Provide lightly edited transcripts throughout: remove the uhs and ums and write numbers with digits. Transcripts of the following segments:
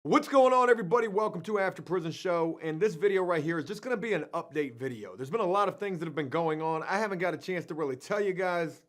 What's going on, everybody? Welcome to After Prison Show, and this video right here is just going to be an update video. There's been a lot of things that have been going on. I haven't got a chance to really tell you guys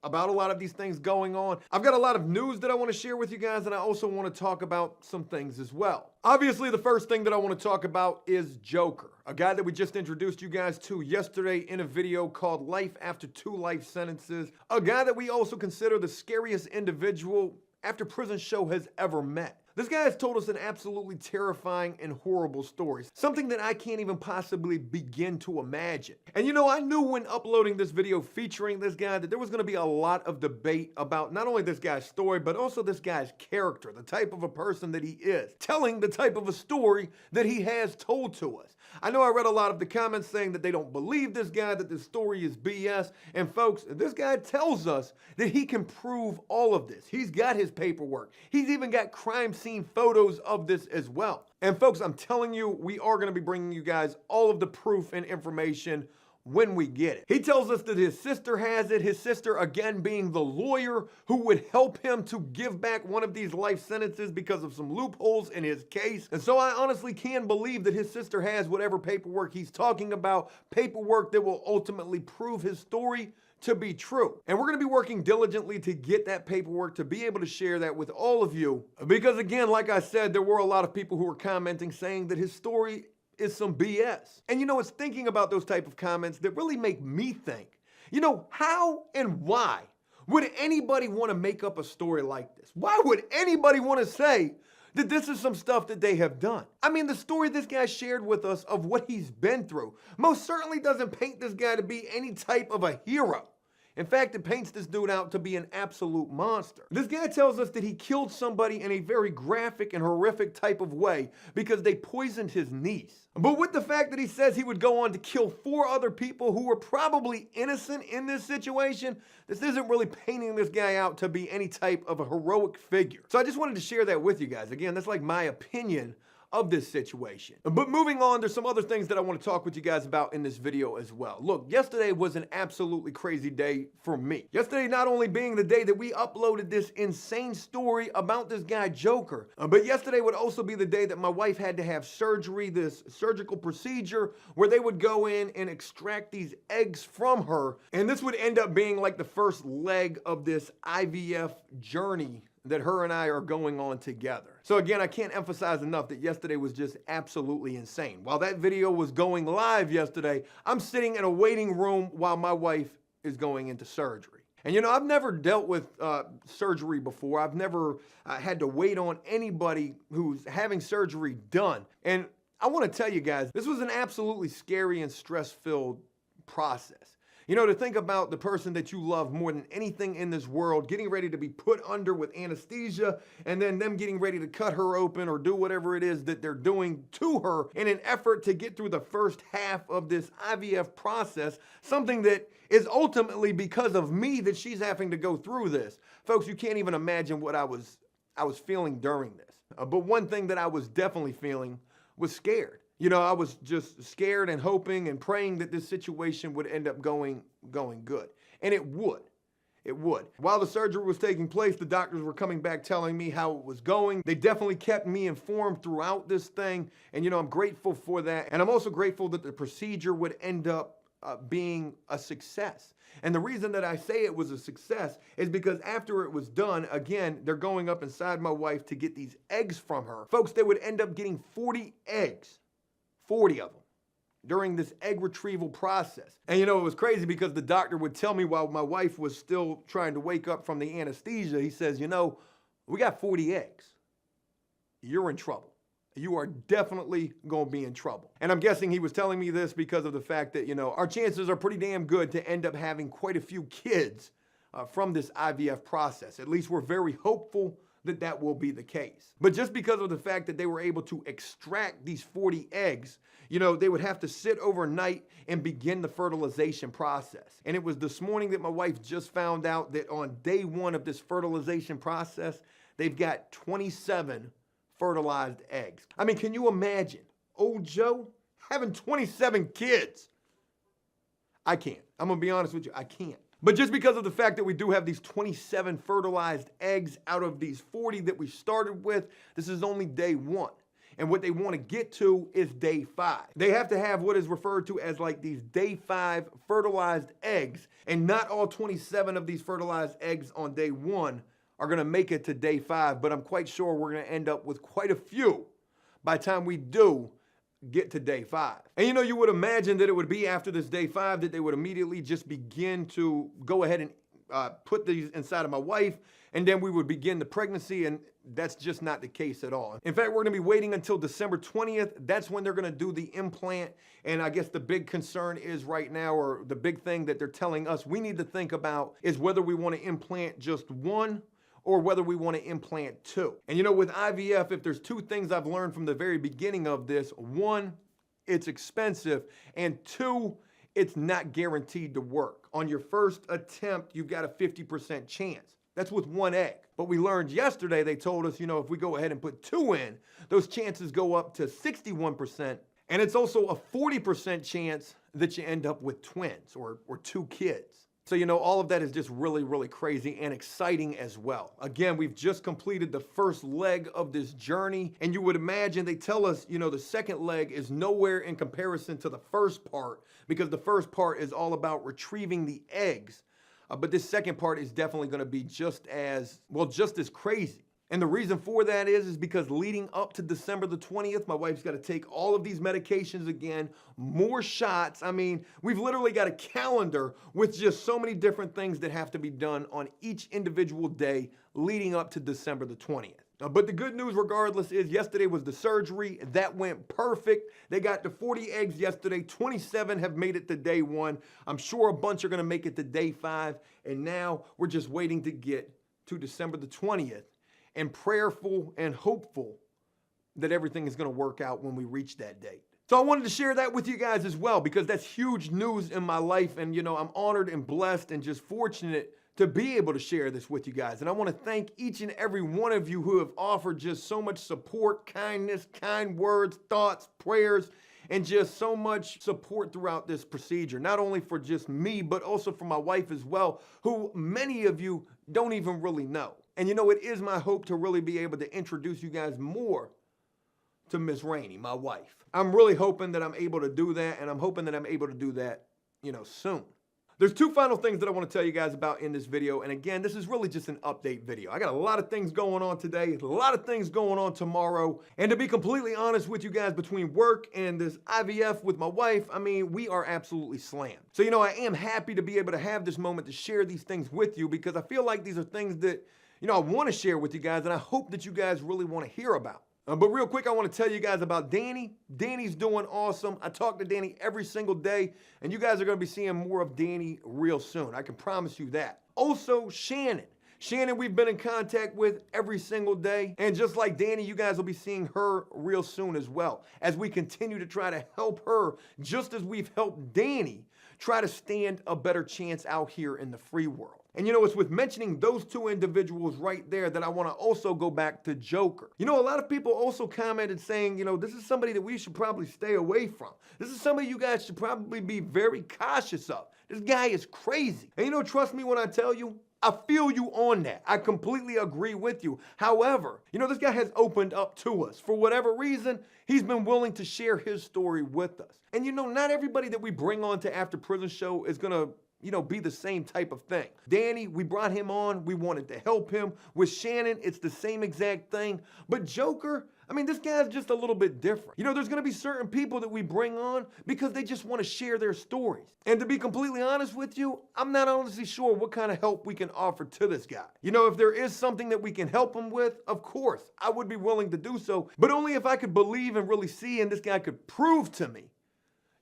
about a lot of these things going on. I've got a lot of news that I want to share with you guys, and I also want to talk about some things as well. Obviously, the first thing that I want to talk about is Joker, a guy that we just introduced you guys to yesterday in a video called Life After 2 Life Sentences, a guy that we also consider the scariest individual After Prison Show has ever met. This guy has told us an absolutely terrifying and horrible story, something that I can't even possibly begin to imagine. And you know, I knew when uploading this video featuring this guy that there was going to be a lot of debate about not only this guy's story, but also this guy's character, the type of a person that he is, telling the type of a story that he has told to us. I know I read a lot of the comments saying that they don't believe this guy, that this story is BS. And folks, this guy tells us that he can prove all of this. He's got his paperwork. He's even got crime scene photos of this as well. And folks, I'm telling you, we are going to be bringing you guys all of the proof and information when we get it. He tells us that his sister has it, his sister again being the lawyer who would help him to give back one of these life sentences because of some loopholes in his case. And so I honestly can believe that his sister has whatever paperwork he's talking about, paperwork that will ultimately prove his story to be true. And we're going to be working diligently to get that paperwork, to be able to share that with all of you. Because again, like I said, there were a lot of people who were commenting saying that his story is some BS. And you know, it's thinking about those type of comments that really make me think, you know, how and why would anybody want to make up a story like this? Why would anybody want to say that this is some stuff that they have done? I mean, the story this guy shared with us of what he's been through most certainly doesn't paint this guy to be any type of a hero. In fact, it paints this dude out to be an absolute monster. This guy tells us that he killed somebody in a very graphic and horrific type of way because they poisoned his niece. But with the fact that he says he would go on to kill 4 other people who were probably innocent in this situation, this isn't really painting this guy out to be any type of a heroic figure. So I just wanted to share that with you guys. Again, that's like my opinion of this situation. But moving on, there's some other things that I want to talk with you guys about in this video as well. Look, yesterday was an absolutely crazy day for me. Yesterday not only being the day that we uploaded this insane story about this guy Joker, but yesterday would also be the day that my wife had to have surgery, this surgical procedure where they would go in and extract these eggs from her. And this would end up being like the first leg of this IVF journey that her and I are going on together. So again, I can't emphasize enough that yesterday was just absolutely insane. While that video was going live yesterday, I'm sitting in a waiting room while my wife is going into surgery. And you know, I've never dealt with surgery before. I've never had to wait on anybody who's having surgery done. And I want to tell you guys, this was an absolutely scary and stress-filled process. You know, to think about the person that you love more than anything in this world getting ready to be put under with anesthesia and then them getting ready to cut her open or do whatever it is that they're doing to her in an effort to get through the first half of this IVF process, something that is ultimately because of me that she's having to go through this. Folks, you can't even imagine what I was feeling during this. But one thing that I was definitely feeling was scared. You know, I was just scared and hoping and praying that this situation would end up going good. And it would. It would. While the surgery was taking place, the doctors were coming back telling me how it was going. They definitely kept me informed throughout this thing. And, you know, I'm grateful for that. And I'm also grateful that the procedure would end up being a success. And the reason that I say it was a success is because after it was done, again, they're going up inside my wife to get these eggs from her. Folks, they would end up getting 40 eggs. 40 of them during this egg retrieval process. And you know, it was crazy because the doctor would tell me while my wife was still trying to wake up from the anesthesia, he says, you know, we got 40 eggs. You're in trouble. You are definitely going to be in trouble. And I'm guessing he was telling me this because of the fact that, you know, our chances are pretty damn good to end up having quite a few kids from this IVF process. At least we're very hopeful that that will be the case. But just because of the fact that they were able to extract these 40 eggs, you know, they would have to sit overnight and begin the fertilization process. And it was this morning that my wife just found out that on day 1 of this fertilization process, they've got 27 fertilized eggs. I mean, can you imagine old Joe having 27 kids? I can't. I'm gonna be honest with you, I can't. But just because of the fact that we do have these 27 fertilized eggs out of these 40 that we started with, this is only day 1. And what they want to get to is day 5. They have to have what is referred to as like these day 5 fertilized eggs. And not all 27 of these fertilized eggs on day 1 are going to make it to day 5. But I'm quite sure we're going to end up with quite a few by the time we do get to day 5. And you would imagine that it would be after this day 5 that they would immediately just begin to go ahead and put these inside of my wife, and then we would begin the pregnancy, and that's just not the case at all. In fact, we're gonna be waiting until December 20th. That's when they're gonna do the implant, and I guess the big concern is right now, or the big thing that they're telling us we need to think about, is whether we wanna implant just 1 or whether we want to implant 2. And with IVF, if there's 2 things I've learned from the very beginning of this: 1, it's expensive, and 2, it's not guaranteed to work. On your first attempt, you've got a 50% chance. That's with 1 egg. But we learned yesterday, they told us, if we go ahead and put 2 in, those chances go up to 61%. And it's also a 40% chance that you end up with twins or 2 kids. So, all of that is just really, really crazy and exciting as well. Again, we've just completed the first leg of this journey, and you would imagine they tell us, the second leg is nowhere in comparison to the first part, because the first part is all about retrieving the eggs. But this second part is definitely going to be just as crazy. And the reason for that is because leading up to December the 20th, my wife's got to take all of these medications again, more shots. I mean, we've literally got a calendar with just so many different things that have to be done on each individual day leading up to December the 20th. But the good news regardless is yesterday was the surgery. That went perfect. They got to 40 eggs yesterday. 27 have made it to day 1. I'm sure a bunch are going to make it to day 5. And now we're just waiting to get to December the 20th. And prayerful and hopeful that everything is going to work out when we reach that date. So I wanted to share that with you guys as well, because that's huge news in my life. And, I'm honored and blessed and just fortunate to be able to share this with you guys. And I want to thank each and every one of you who have offered just so much support, kindness, kind words, thoughts, prayers, and just so much support throughout this procedure. Not only for just me, but also for my wife as well, who many of you don't even really know. And it is my hope to really be able to introduce you guys more to Miss Rainey, my wife. I'm really hoping that I'm able to do that, and I'm hoping that I'm able to do that, soon. There's 2 final things that I want to tell you guys about in this video. And again, this is really just an update video. I got a lot of things going on today, a lot of things going on tomorrow. And to be completely honest with you guys, between work and this IVF with my wife, we are absolutely slammed. So, I am happy to be able to have this moment to share these things with you, because I feel like these are things that, I want to share with you guys, and I hope that you guys really want to hear about. But real quick, I want to tell you guys about Danny. Danny's doing awesome. I talk to Danny every single day, and you guys are going to be seeing more of Danny real soon. I can promise you that. Also, Shannon. Shannon, we've been in contact with every single day. And just like Danny, you guys will be seeing her real soon as well, as we continue to try to help her, just as we've helped Danny try to stand a better chance out here in the free world. And it's with mentioning those 2 individuals right there that I want to also go back to Joker. A lot of people also commented saying, this is somebody that we should probably stay away from. This is somebody you guys should probably be very cautious of. This guy is crazy. And trust me when I tell you, I feel you on that. I completely agree with you. However, this guy has opened up to us. For whatever reason, he's been willing to share his story with us. And not everybody that we bring on to After Prison Show is going to be the same type of thing. Danny, we brought him on. We wanted to help him. With Shannon, it's the same exact thing. But Joker, this guy's just a little bit different. There's going to be certain people that we bring on because they just want to share their stories. And to be completely honest with you, I'm not honestly sure what kind of help we can offer to this guy. If there is something that we can help him with, of course, I would be willing to do so, but only if I could believe and really see, and this guy could prove to me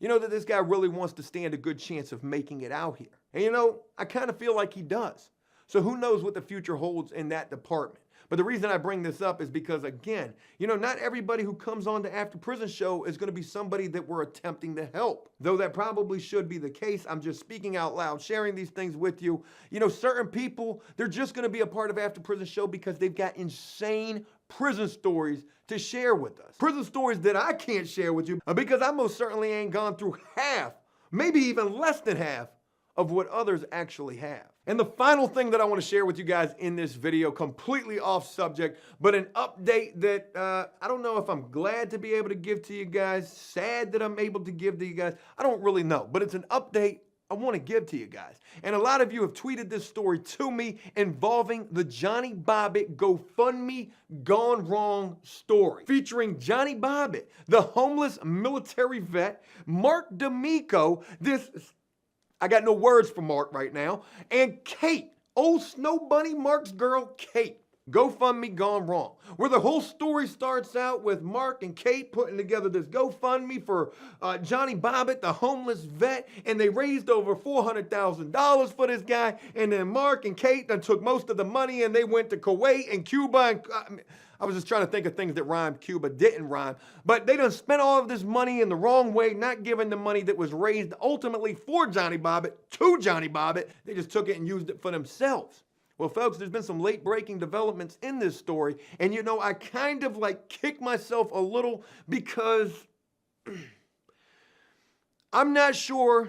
that this guy really wants to stand a good chance of making it out here. And I kind of feel like he does. So who knows what the future holds in that department. But the reason I bring this up is because, again, not everybody who comes on to After Prison Show is going to be somebody that we're attempting to help. Though that probably should be the case. I'm just speaking out loud, sharing these things with you. Certain people, they're just going to be a part of After Prison Show because they've got insane prison stories to share with us. Prison stories that I can't share with you because I most certainly ain't gone through half, maybe even less than half, of what others actually have. And the final thing that I want to share with you guys in this video, completely off subject, but an update that I don't know if I'm glad to be able to give to you guys, sad that I'm able to give to you guys. I don't really know, but it's an update I want to give to you guys. And a lot of you have tweeted this story to me involving the Johnny Bobbitt GoFundMe gone wrong story, featuring Johnny Bobbitt, the homeless military vet, Mark D'Amico, I got no words for Mark right now, and Kate, old Snow Bunny Mark's girl, Kate. GoFundMe gone wrong, where the whole story starts out with Mark and Kate putting together this GoFundMe for Johnny Bobbitt, the homeless vet, and they raised over $400,000 for this guy, and then Mark and Kate then took most of the money and they went to Kuwait and Cuba, and I was just trying to think of things that rhymed. Cuba didn't rhyme, but they done spent all of this money in the wrong way, not giving the money that was raised ultimately for Johnny Bobbitt to Johnny Bobbitt. They just took it and used it for themselves. Well, folks, there's been some late-breaking developments in this story, and you know, I kind of like kick myself a little because I'm not sure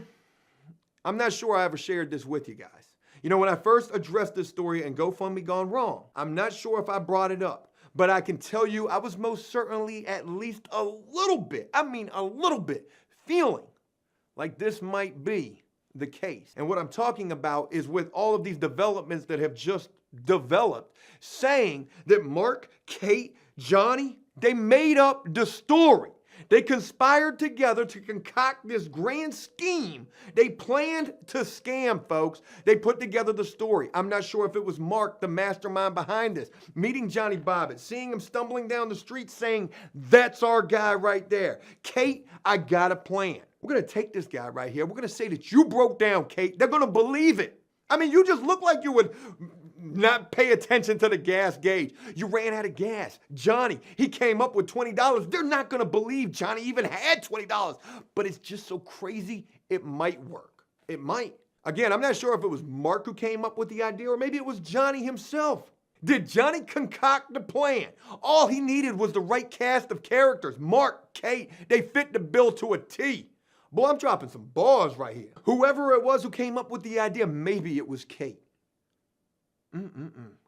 I ever shared this with you guys. You know, when I first addressed this story and GoFundMe gone wrong, I'm not sure if I brought it up, but I can tell you I was most certainly at least a little bit, I mean a little bit, feeling like this might be the case. And what I'm talking about is with all of these developments that have just developed, saying that Mark, Kate, Johnny, they made up the story. They conspired together to concoct this grand scheme. They planned to scam, folks. They put together the story. I'm not sure if it was Mark, the mastermind behind this, meeting Johnny Bobbitt, seeing him stumbling down the street saying, "That's our guy right there. Kate, I got a plan. We're going to take this guy right here. We're going to say that you broke down, Kate. They're going to believe it. I mean, you just look like you would not pay attention to the gas gauge. You ran out of gas. Johnny, he came up with $20. They're not going to believe Johnny even had $20. But it's just so crazy, it might work. It might. Again, I'm not sure if it was Mark who came up with the idea or maybe it was Johnny himself. Did Johnny concoct the plan? All he needed was the right cast of characters. Mark, Kate, they fit the bill to a T. Boy, I'm dropping some bars right here. Whoever it was who came up with the idea, maybe it was Kate.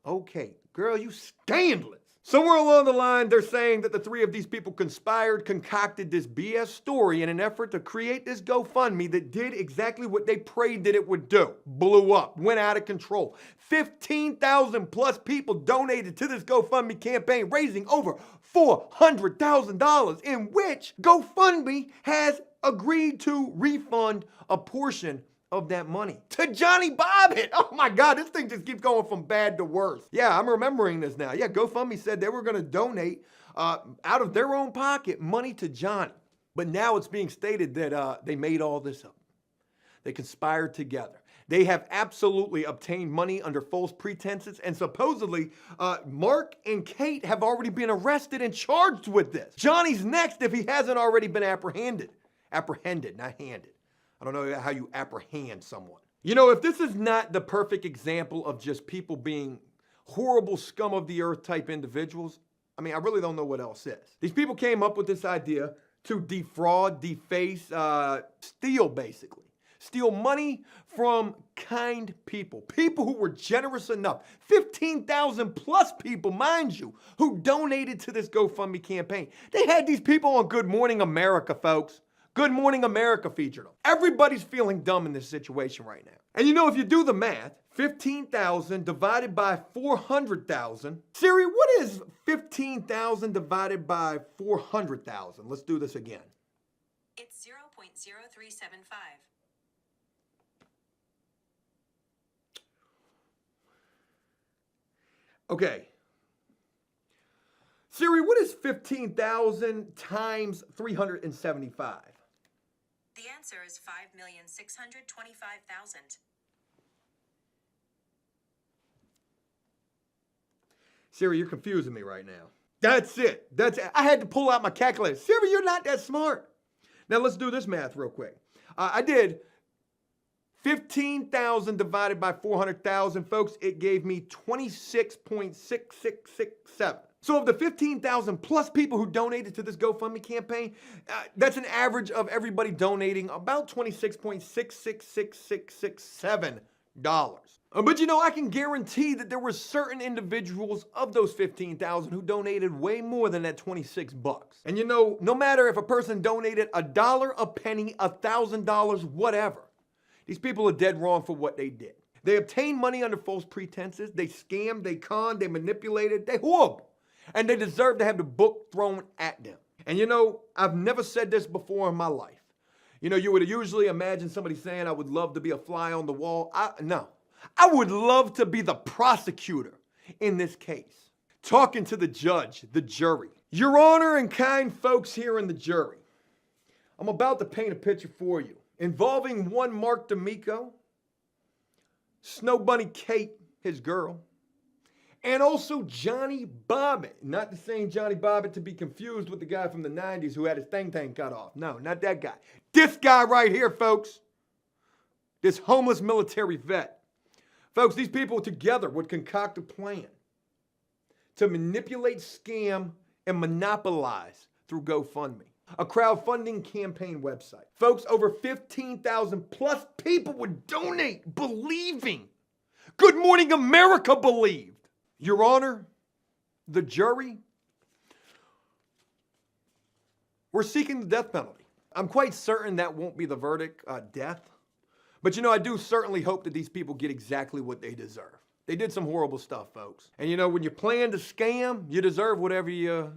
Okay, girl, you scandalous. Somewhere along the line, they're saying that the three of these people conspired, concocted this BS story in an effort to create this GoFundMe that did exactly what they prayed that it would do. Blew up, went out of control. 15,000 plus people donated to this GoFundMe campaign, raising over $400,000, in which GoFundMe has agreed to refund a portion of that money to Johnny Bobbitt. Oh my God, this thing just keeps going from bad to worse. Yeah, I'm remembering this now. Yeah, GoFundMe said they were going to donate out of their own pocket money to Johnny. But now it's being stated that they made all this up. They conspired together. They have absolutely obtained money under false pretenses, and supposedly Mark and Kate have already been arrested and charged with this. Johnny's next if he hasn't already been apprehended. Apprehended, not handed. I don't know how you apprehend someone. You know, if this is not the perfect example of just people being horrible scum of the earth type individuals, I mean, I really don't know what else is. These people came up with this idea to defraud, deface, steal basically. Steal money from kind people. People who were generous enough. 15,000 plus people, mind you, who donated to this GoFundMe campaign. They had these people on Good Morning America, folks. Good Morning America featured them. Everybody's feeling dumb in this situation right now. And you know, if you do the math, 15,000 divided by 400,000. Siri, what is 15,000 divided by 400,000? Let's do this again. It's 0.0375. Okay. Siri, what is 15,000 times 375? The answer is 5,625,000. Siri, you're confusing me right now. That's it. That's it. I had to pull out my calculator. Siri, you're not that smart. Now let's do this math real quick. I did 15,000 divided by 400,000, folks. It gave me 26.6667. So of the 15,000 plus people who donated to this GoFundMe campaign, that's an average of everybody donating about $26.666667. But you know, I can guarantee that there were certain individuals of those 15,000 who donated way more than that 26 bucks. And you know, no matter if a person donated $1, a penny, $1,000, whatever, these people are dead wrong for what they did. They obtained money under false pretenses. They scammed, they conned, they manipulated, they horrible. And they deserve to have the book thrown at them. And you know, I've never said this before in my life. You know, you would usually imagine somebody saying, I would love to be a fly on the wall. No, I would love to be the prosecutor in this case. Talking to the judge, the jury. Your Honor and kind folks here in the jury, I'm about to paint a picture for you involving one Mark D'Amico, Snow Bunny Kate, his girl, and also Johnny Bobbitt. Not the same Johnny Bobbitt to be confused with the guy from the 90s who had his thing cut off. No, not that guy. This guy right here, folks. This homeless military vet. Folks, these people together would concoct a plan to manipulate, scam, and monopolize through GoFundMe, a crowdfunding campaign website. Folks, over 15,000 plus people would donate, believing. Good Morning America believed. Your Honor, the jury, we're seeking the death penalty. I'm quite certain that won't be the verdict, death. But you know, I do certainly hope that these people get exactly what they deserve. They did some horrible stuff, folks. And you know, when you plan to scam, you deserve whatever you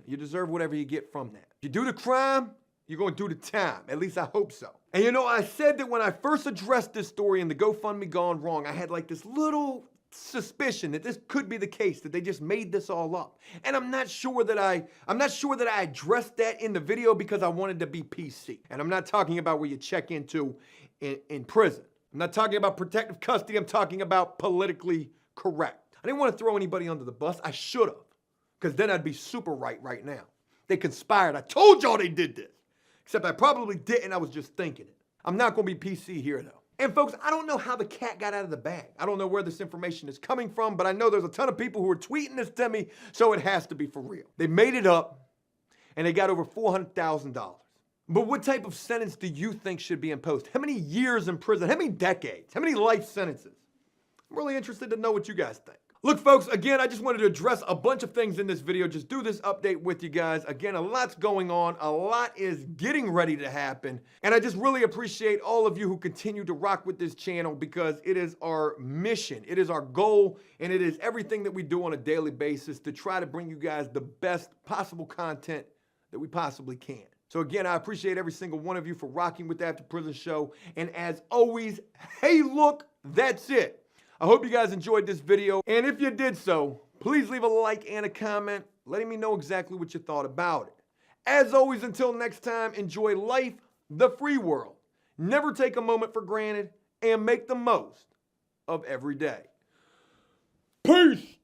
get from that. If you do the crime, you're going to do the time. At least I hope so. And you know, I said that when I first addressed this story in the GoFundMe Gone Wrong, I had like this little suspicion that this could be the case, that they just made this all up. And I'm not sure that I addressed that in the video because I wanted to be PC. And I'm not talking about where you check into in prison. I'm not talking about protective custody. I'm talking about politically correct. I didn't want to throw anybody under the bus. I should have, because then I'd be super right now. They conspired. I told y'all they did this. Except I probably didn't. I was just thinking it. I'm not going to be PC here, though. And folks, I don't know how the cat got out of the bag. I don't know where this information is coming from, but I know there's a ton of people who are tweeting this to me, so it has to be for real. They made it up, and they got over $400,000. But what type of sentence do you think should be imposed? How many years in prison? How many decades? How many life sentences? I'm really interested to know what you guys think. Look, folks, again, I just wanted to address a bunch of things in this video. Just do this update with you guys. Again, a lot's going on. A lot is getting ready to happen. And I just really appreciate all of you who continue to rock with this channel, because it is our mission, it is our goal, and it is everything that we do on a daily basis to try to bring you guys the best possible content that we possibly can. So again, I appreciate every single one of you for rocking with the After Prison Show. And as always, hey, look, that's it. I hope you guys enjoyed this video, and if you did so, please leave a like and a comment letting me know exactly what you thought about it. As always, until next time, enjoy life, the free world. Never take a moment for granted, and make the most of every day. Peace!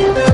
you.